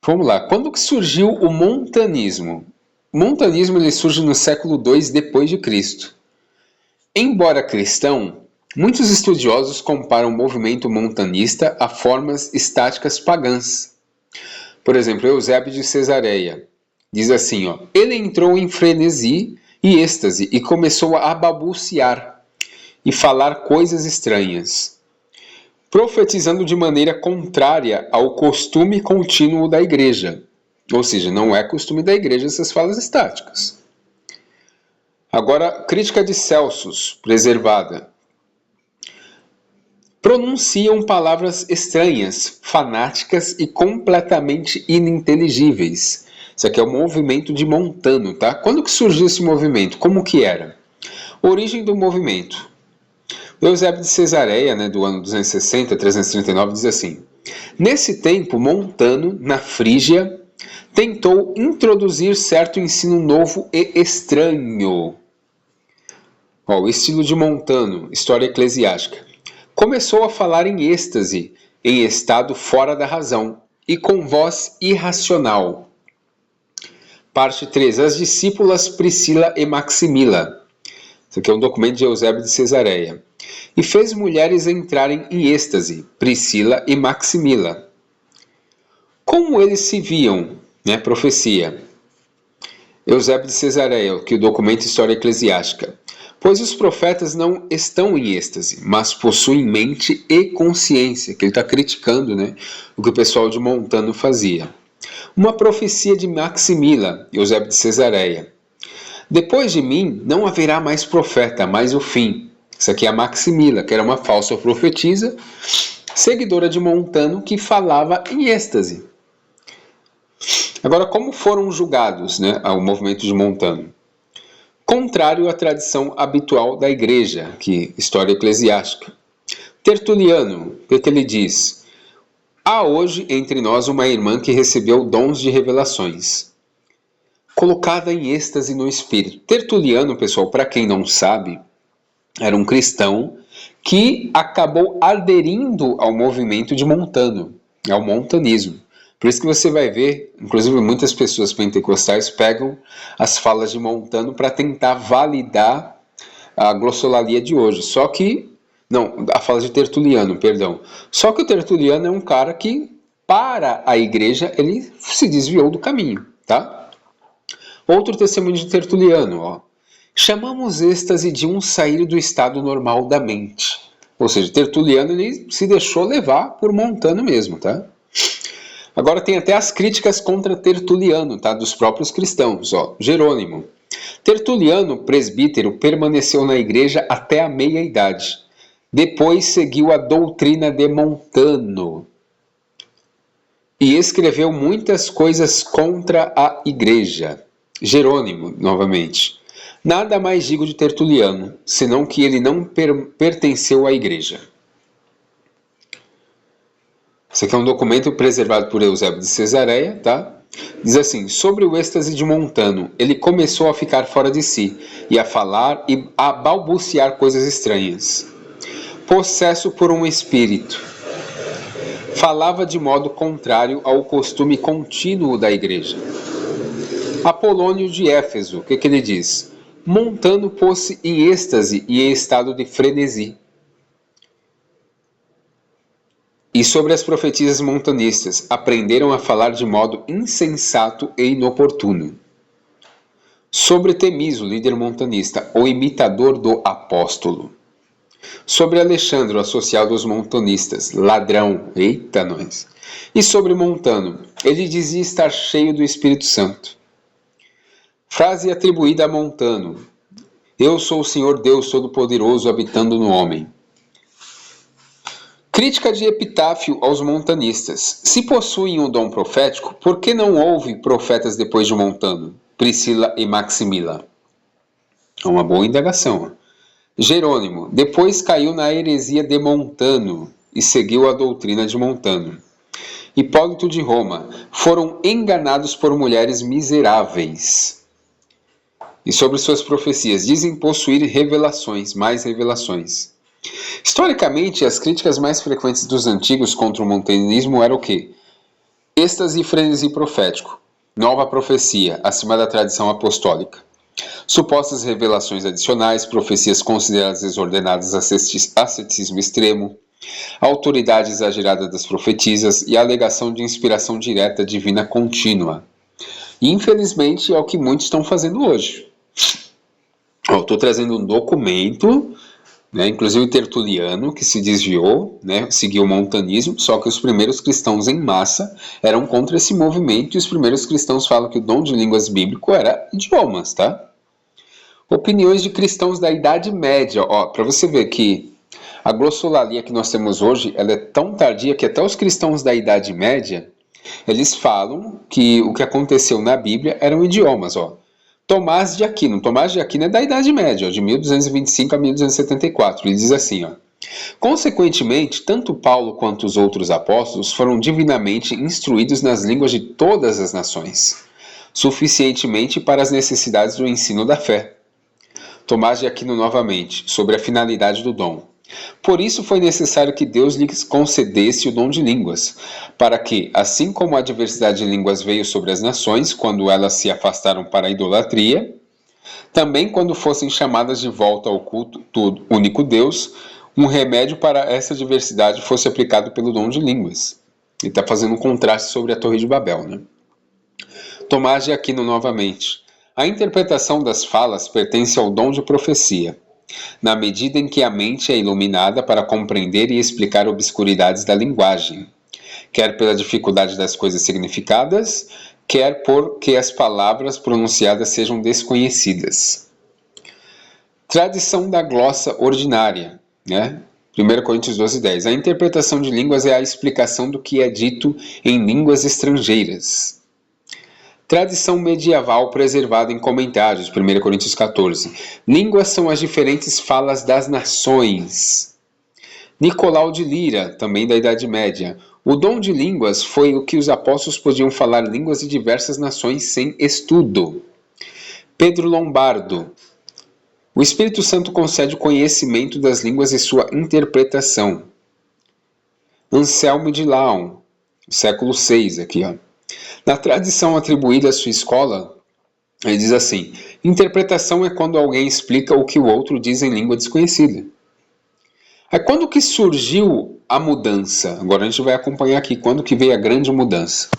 Vamos lá. Quando que surgiu o montanismo? O montanismo ele surge no século II depois de Cristo. Embora cristão, muitos estudiosos comparam o movimento montanista a formas estáticas pagãs. Por exemplo, Eusébio de Cesareia diz assim, ele entrou em frenesi e êxtase e começou a balbuciar e falar coisas estranhas, profetizando de maneira contrária ao costume contínuo da igreja. Ou seja, não é costume da igreja essas falas estáticas. Agora, crítica de Celsus, preservada. Pronunciam palavras estranhas, fanáticas e completamente ininteligíveis. Isso aqui é o movimento de Montano, tá? Quando que surgiu esse movimento? Como que era? Origem do movimento. Eusébio de Cesareia, do ano 260 a 339, diz assim: nesse tempo, Montano, na Frígia, tentou introduzir certo ensino novo e estranho. O estilo de Montano, história eclesiástica. Começou a falar em êxtase, em estado fora da razão, e com voz irracional. Parte 3. As discípulas Priscila e Maximila. Isso aqui é um documento de Eusébio de Cesareia. E fez mulheres entrarem em êxtase, Priscila e Maximila. Como eles se viam, profecia. Eusébio de Cesareia, que é o documento História Eclesiástica. Pois os profetas não estão em êxtase, mas possuem mente e consciência, que ele está criticando o que o pessoal de Montano fazia. Uma profecia de Maximila, Eusébio de Cesareia. Depois de mim não haverá mais profeta, mas o fim. Isso aqui é a Maximila, que era uma falsa profetisa, seguidora de Montano, que falava em êxtase. Agora, como foram julgados ao movimento de Montano? Contrário à tradição habitual da igreja, que história eclesiástica. Tertuliano, o que ele diz? Há hoje entre nós uma irmã que recebeu dons de revelações, colocada em êxtase no espírito. Tertuliano, pessoal, para quem não sabe, era um cristão que acabou aderindo ao movimento de Montano, ao montanismo. Por isso que você vai ver, inclusive muitas pessoas pentecostais pegam as falas de Montano para tentar validar a glossolalia de hoje. Só que, não, a fala de Tertuliano, perdão. Só que o Tertuliano é um cara que, para a igreja, ele se desviou do caminho, tá? Outro testemunho de Tertuliano, chamamos êxtase de um sair do estado normal da mente. Ou seja, Tertuliano ele se deixou levar por Montano mesmo, tá? Agora tem até as críticas contra Tertuliano, tá? Dos próprios cristãos, Jerônimo. Tertuliano, presbítero, permaneceu na igreja até a meia-idade. Depois seguiu a doutrina de Montano e escreveu muitas coisas contra a igreja. Jerônimo, novamente. Nada mais digo de Tertuliano, senão que ele não pertenceu à igreja. Esse aqui é um documento preservado por Eusébio de Cesareia, tá? Diz assim, sobre o êxtase de Montano, ele começou a ficar fora de si, e a falar e a balbuciar coisas estranhas. Possesso por um espírito. Falava de modo contrário ao costume contínuo da igreja. Apolônio de Éfeso, o que ele diz? Montano pôs-se em êxtase e em estado de frenesi. E sobre as profecias montanistas, aprenderam a falar de modo insensato e inoportuno. Sobre Temiso, líder montanista, o imitador do apóstolo. Sobre Alexandre, associado aos montanistas, ladrão, eita nós. E sobre Montano, ele dizia estar cheio do Espírito Santo. Frase atribuída a Montano. Eu sou o Senhor Deus Todo-Poderoso habitando no homem. Crítica de epitáfio aos montanistas. Se possuem o dom profético, por que não houve profetas depois de Montano, Priscila e Maximila? É uma boa indagação. Jerônimo. Depois caiu na heresia de Montano e seguiu a doutrina de Montano. Hipólito de Roma. Foram enganados por mulheres miseráveis. E sobre suas profecias. Dizem possuir revelações, mais revelações. Historicamente, as críticas mais frequentes dos antigos contra o montanismo eram o quê? Êxtase e frenesi profético. Nova profecia, acima da tradição apostólica. Supostas revelações adicionais, profecias consideradas desordenadas, asceticismo extremo, autoridade exagerada das profetisas e a alegação de inspiração direta divina contínua. E, infelizmente, é o que muitos estão fazendo hoje. Estou trazendo um documento, né, inclusive Tertuliano, que se desviou, né, seguiu o montanismo, só que os primeiros cristãos em massa eram contra esse movimento, e os primeiros cristãos falam que o dom de línguas bíblico era idiomas, tá? Opiniões de cristãos da Idade Média, para você ver que a glossolalia que nós temos hoje, ela é tão tardia que até os cristãos da Idade Média, eles falam que o que aconteceu na Bíblia eram idiomas, Tomás de Aquino é da Idade Média, de 1225 a 1274. Ele diz assim, consequentemente, tanto Paulo quanto os outros apóstolos foram divinamente instruídos nas línguas de todas as nações, suficientemente para as necessidades do ensino da fé. Tomás de Aquino novamente, sobre a finalidade do dom. Por isso foi necessário que Deus lhes concedesse o dom de línguas, para que, assim como a diversidade de línguas veio sobre as nações, quando elas se afastaram para a idolatria, também quando fossem chamadas de volta ao culto do único Deus, um remédio para essa diversidade fosse aplicado pelo dom de línguas. Ele está fazendo um contraste sobre a Torre de Babel, né? Tomás de Aquino novamente. A interpretação das falas pertence ao dom de profecia, na medida em que a mente é iluminada para compreender e explicar obscuridades da linguagem, quer pela dificuldade das coisas significadas, quer porque as palavras pronunciadas sejam desconhecidas. Tradição da glossa ordinária, né? 1 Coríntios 12:10. A interpretação de línguas é a explicação do que é dito em línguas estrangeiras. Tradição medieval preservada em comentários, 1 Coríntios 14. Línguas são as diferentes falas das nações. Nicolau de Lira, também da Idade Média. O dom de línguas foi o que os apóstolos podiam falar línguas de diversas nações sem estudo. Pedro Lombardo. O Espírito Santo concede o conhecimento das línguas e sua interpretação. Anselmo de Laon, século VI, aqui, Na tradição atribuída à sua escola, ele diz assim: interpretação é quando alguém explica o que o outro diz em língua desconhecida. É quando que surgiu a mudança? Agora a gente vai acompanhar aqui quando que veio a grande mudança.